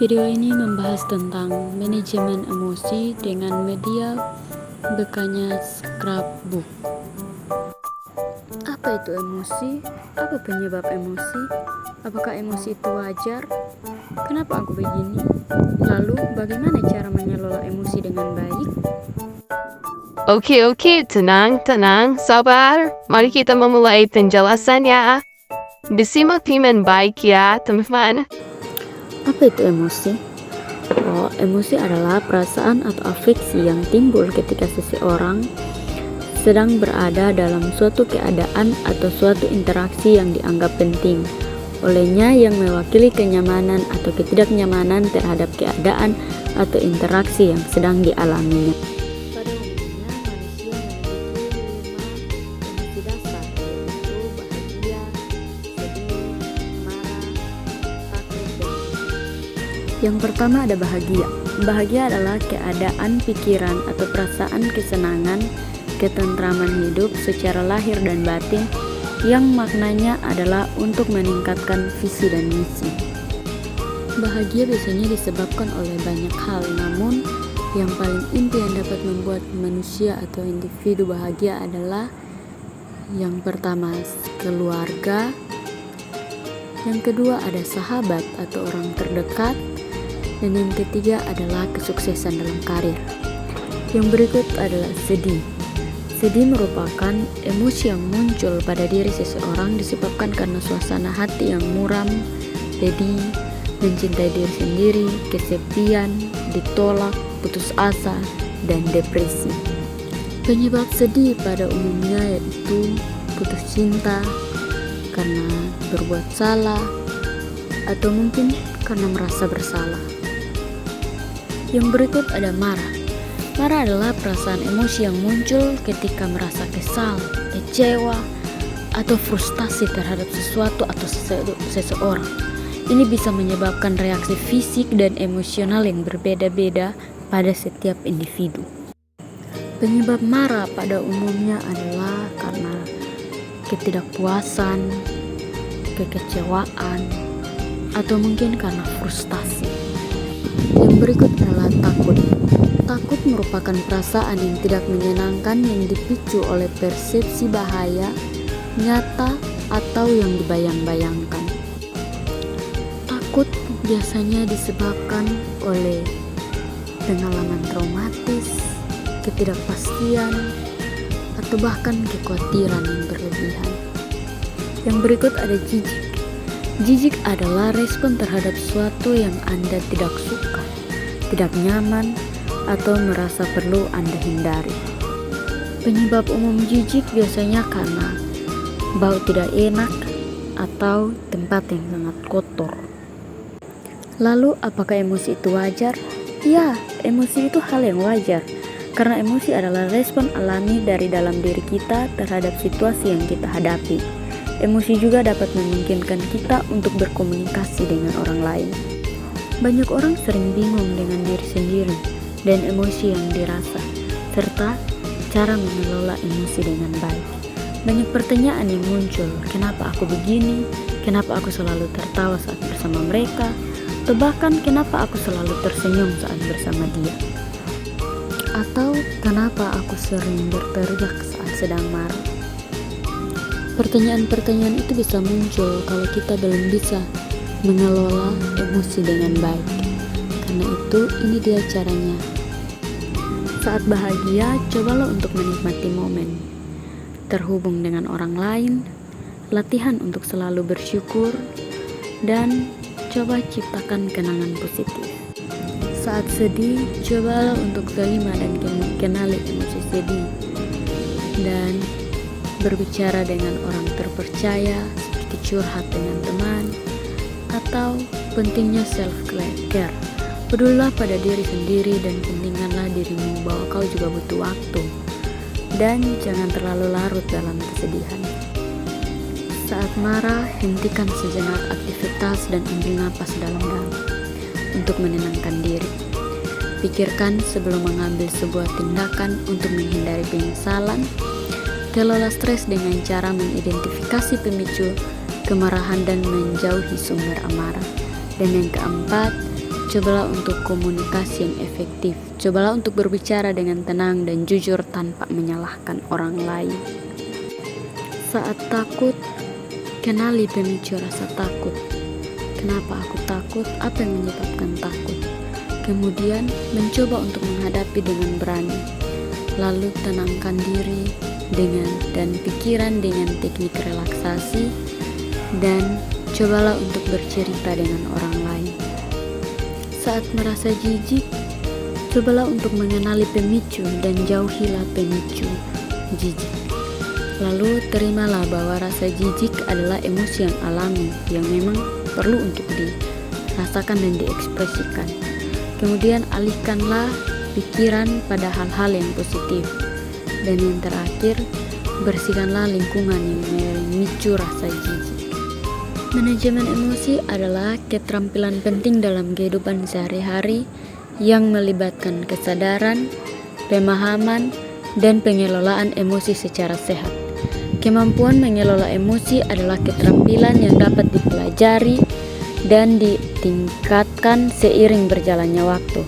Video ini membahas tentang manajemen emosi dengan media bekannya scrapbook. Apa itu emosi? Apa penyebab emosi? Apakah emosi itu wajar? Kenapa aku begini? Lalu bagaimana cara mengelola emosi dengan baik? Oke, tenang, sabar. Mari kita memulai penjelasannya. Disimak dengan baik ya, teman-teman. Apa itu emosi? Emosi adalah perasaan atau afeksi yang timbul ketika seseorang sedang berada dalam suatu keadaan atau suatu interaksi yang dianggap penting olehnya, yang mewakili kenyamanan atau ketidaknyamanan terhadap keadaan atau interaksi yang sedang dialaminya. Pada umumnya, manusia memiliki 5 emosi dasar, yaitu bahagia, sedih, marah, takut, dan yang pertama ada bahagia. Bahagia adalah keadaan pikiran atau perasaan kesenangan, ketentraman hidup secara lahir dan batin yang maknanya adalah untuk meningkatkan visi dan misi. Bahagia biasanya disebabkan oleh banyak hal, namun yang paling inti yang dapat membuat manusia atau individu bahagia adalah yang pertama keluarga, yang kedua ada sahabat atau orang terdekat, dan yang ketiga adalah kesuksesan dalam karir. Yang berikut adalah sedih. Sedih merupakan emosi yang muncul pada diri seseorang disebabkan karena suasana hati yang muram, sedih, mencintai diri sendiri, kesepian, ditolak, putus asa, dan depresi. Penyebab sedih pada umumnya yaitu putus cinta, karena berbuat salah, atau mungkin karena merasa bersalah. Yang berikut ada marah. Marah adalah perasaan emosi yang muncul ketika merasa kesal, kecewa, atau frustasi terhadap sesuatu atau seseorang. Ini bisa menyebabkan reaksi fisik dan emosional yang berbeda-beda pada setiap individu. Penyebab marah pada umumnya adalah karena ketidakpuasan, kekecewaan, atau mungkin karena frustasi. Yang berikut adalah takut. Takut merupakan perasaan yang tidak menyenangkan yang dipicu oleh persepsi bahaya, nyata, atau yang dibayang-bayangkan. Takut biasanya disebabkan oleh pengalaman traumatis, ketidakpastian, atau bahkan kekhawatiran yang berlebihan. Yang berikut ada jijik. Jijik adalah respon terhadap sesuatu yang Anda tidak suka, tidak nyaman, atau merasa perlu Anda hindari. Penyebab umum jijik biasanya karena bau tidak enak atau tempat yang sangat kotor. Lalu, apakah emosi itu wajar? Ya, emosi itu hal yang wajar, karena emosi adalah respon alami dari dalam diri kita terhadap situasi yang kita hadapi. Emosi juga dapat memungkinkan kita untuk berkomunikasi dengan orang lain. Banyak orang sering bingung dengan diri sendiri dan emosi yang dirasa, serta cara mengelola emosi dengan baik. Banyak pertanyaan yang muncul, kenapa aku begini? Kenapa aku selalu tertawa saat bersama mereka? Atau bahkan kenapa aku selalu tersenyum saat bersama dia? Atau kenapa aku sering berteriak saat sedang marah? Pertanyaan-pertanyaan itu bisa muncul kalau kita belum bisa mengelola emosi dengan baik. Karena itu, ini dia caranya. Saat bahagia, cobalah untuk menikmati momen, terhubung dengan orang lain, latihan untuk selalu bersyukur, dan coba ciptakan kenangan positif. Saat sedih, cobalah untuk terima dan kenali emosi sedih, dan berbicara dengan orang terpercaya seperti curhat dengan teman, atau pentingnya self-care. Pedulilah pada diri sendiri dan pentingkanlah dirimu bahwa kau juga butuh waktu. Dan jangan terlalu larut dalam kesedihan. Saat marah, hentikan sejenak aktivitas dan ambil napas dalam-dalam untuk menenangkan diri. Pikirkan sebelum mengambil sebuah tindakan untuk menghindari penyesalan. Kelola stres dengan cara mengidentifikasi pemicu kemarahan dan menjauhi sumber amarah. Dan yang keempat, Cobalah untuk komunikasi yang efektif. Cobalah untuk berbicara dengan tenang dan jujur tanpa menyalahkan orang lain. Saat takut, kenali pemicu rasa takut. Kenapa aku takut? Apa yang menyebabkan takut? Kemudian mencoba untuk menghadapi dengan berani. Lalu tenangkan diri dan pikiran dengan teknik relaksasi, dan cobalah untuk bercerita dengan orang lain. Saat merasa jijik, cobalah untuk mengenali pemicu dan jauhilah pemicu jijik. Lalu terimalah bahwa rasa jijik adalah emosi yang alami yang memang perlu untuk dirasakan dan diekspresikan. Kemudian alihkanlah pikiran pada hal-hal yang positif. Dan yang terakhir, bersihkanlah lingkungan yang memicu rasa jijik. Manajemen emosi adalah keterampilan penting dalam kehidupan sehari-hari yang melibatkan kesadaran, pemahaman, dan pengelolaan emosi secara sehat. Kemampuan mengelola emosi adalah keterampilan yang dapat dipelajari dan ditingkatkan seiring berjalannya waktu.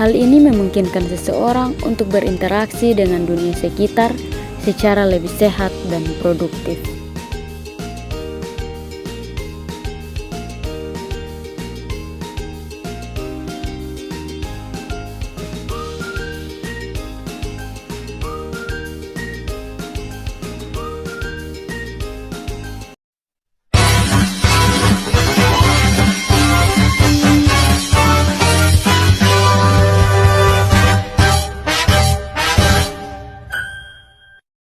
Hal ini memungkinkan seseorang untuk berinteraksi dengan dunia sekitar secara lebih sehat dan produktif.